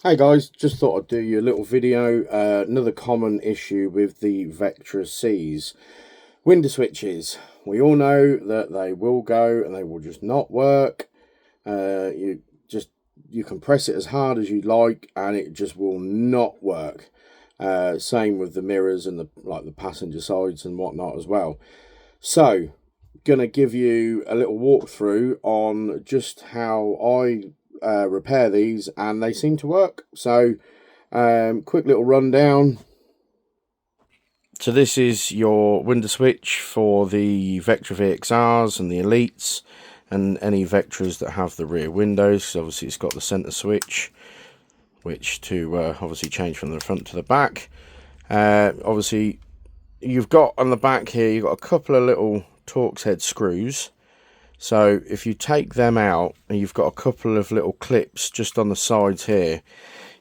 Hey guys, just thought I'd do you a little video. Another common issue with the Vectra C's window switches. We all know that they will go and they will just not work. You can press it as hard as you like and it just will not work. Same with the mirrors and the passenger sides and whatnot as well. So, gonna give you a little walkthrough on just how I repair these, and they seem to work. So quick little rundown. So this is your window switch for the Vectra VXRs and the Elites and any Vectras that have the rear windows. So obviously it's got the center switch, which to obviously change from the front to the back. Obviously you've got on the back here, you've got a couple of little Torx head screws. So if you take them out and you've got a couple of little clips just on the sides here,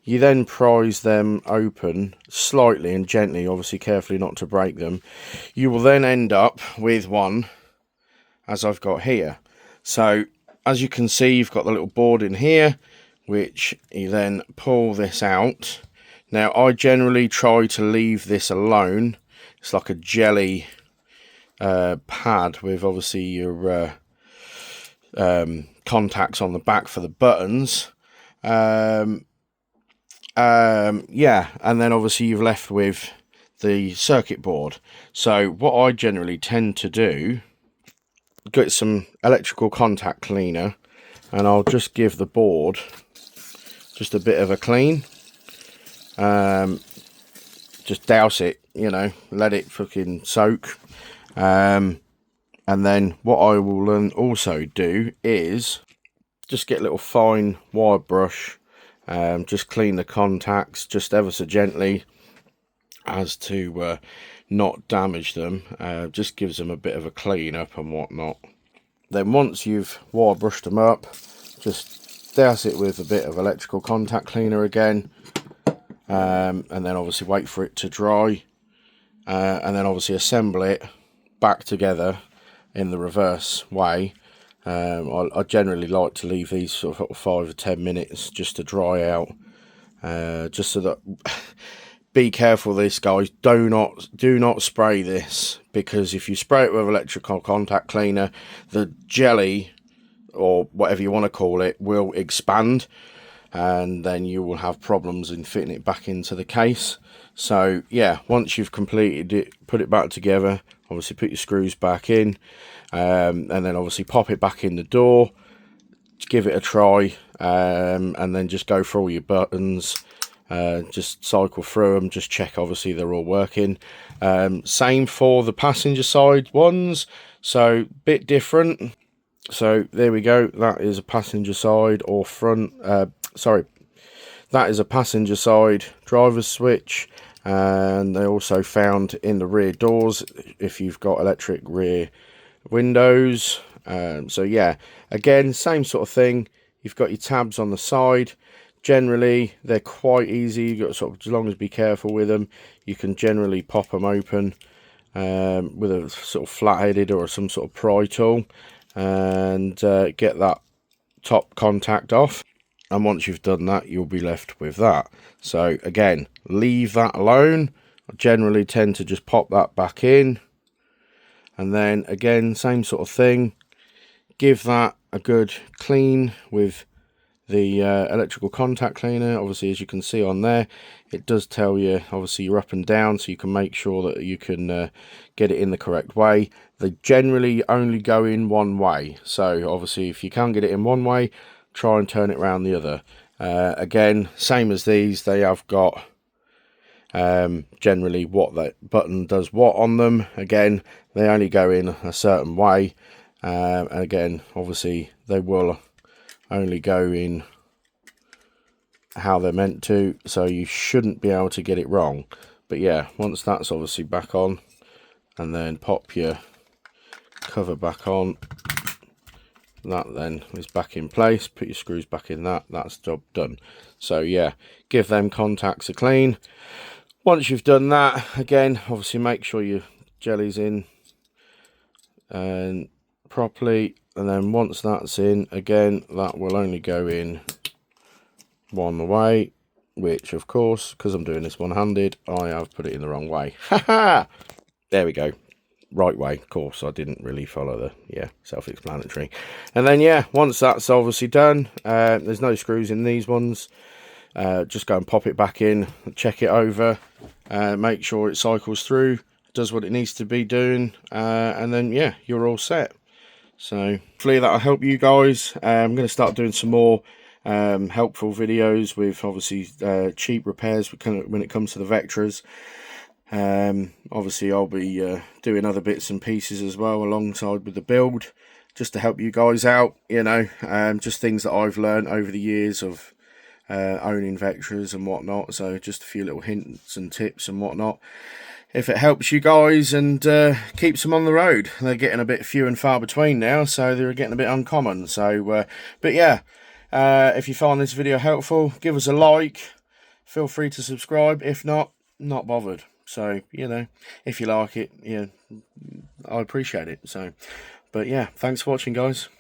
you then prise them open slightly and gently, obviously carefully not to break them. You will then end up with one as I've got here. So as you can see, you've got the little board in here, which you then pull this out. Now I generally try to leave this alone. It's like a jelly pad with obviously your contacts on the back for the buttons. Yeah, and then obviously you've left with the circuit board. So what I generally tend to do, get some electrical contact cleaner and I'll just give the board just a bit of a clean. Just douse it, you know, let it fucking soak. And then what I will then also do is just get a little fine wire brush, just clean the contacts just ever so gently as to not damage them. Just gives them a bit of a clean up and whatnot. Then once you've wire brushed them up, just douse it with a bit of electrical contact cleaner again, and then obviously wait for it to dry, and then obviously assemble it back together in the reverse way. I generally like to leave these sort of 5 or 10 minutes just to dry out, just so that be careful of this, guys. Do not spray this, because if you spray it with electrical contact cleaner, the jelly or whatever you want to call it will expand, and then you will have problems in fitting it back into the case. So yeah, once you've completed it, put it back together, obviously put your screws back in, and then obviously pop it back in the door, give it a try, and then just go through all your buttons, just cycle through them, just check obviously they're all working. Same for the passenger side ones, so bit different. So there we go, that is a passenger side or front, sorry, that is a passenger side driver's switch, and they also found in the rear doors if you've got electric rear windows. So yeah, again, same sort of thing. You've got your tabs on the side. Generally they're quite easy. You've got sort of, as long as be careful with them, you can generally pop them open with a sort of flat-headed or some sort of pry tool, and get that top contact off. And once you've done that, you'll be left with that. So again, leave that alone. I generally tend to just pop that back in, and then again, same sort of thing, give that a good clean with the electrical contact cleaner. Obviously, as you can see on there, it does tell you obviously you're up and down, so you can make sure that you can get it in the correct way. They generally only go in one way, so obviously if you can get it in one way, try and turn it around the other. Again, same as these, they have got generally what that button does what on them. Again, they only go in a certain way, and again, obviously they will only go in how they're meant to, so you shouldn't be able to get it wrong. But yeah, once that's obviously back on, and then pop your cover back on, that then is back in place, put your screws back in, that's job done. So yeah, give them contacts a clean. Once you've done that, again, obviously make sure your jelly's in and properly, and then once that's in, again, that will only go in one way. which of course, because I'm doing this one-handed, I have put it in the wrong way. Haha! There we go. Right way. Of course, I didn't really follow the, yeah, self-explanatory. And then, yeah, once that's obviously done, there's no screws in these ones. Just go and pop it back in, check it over, make sure it cycles through, does what it needs to be doing, and then, yeah, you're all set. So hopefully that'll help you guys. I'm going to start doing some more helpful videos with obviously cheap repairs when it comes to the Vectras. Obviously I'll be doing other bits and pieces as well alongside with the build, just to help you guys out, you know, just things that I've learned over the years of owning Vectras and whatnot. So just a few little hints and tips and whatnot, if it helps you guys and keeps them on the road. They're getting a bit few and far between now, so they're getting a bit uncommon. So but yeah, if you find this video helpful, give us a like, feel free to subscribe. If not bothered. So, you know, if you like it, yeah, I appreciate it. So, but yeah, thanks for watching, guys.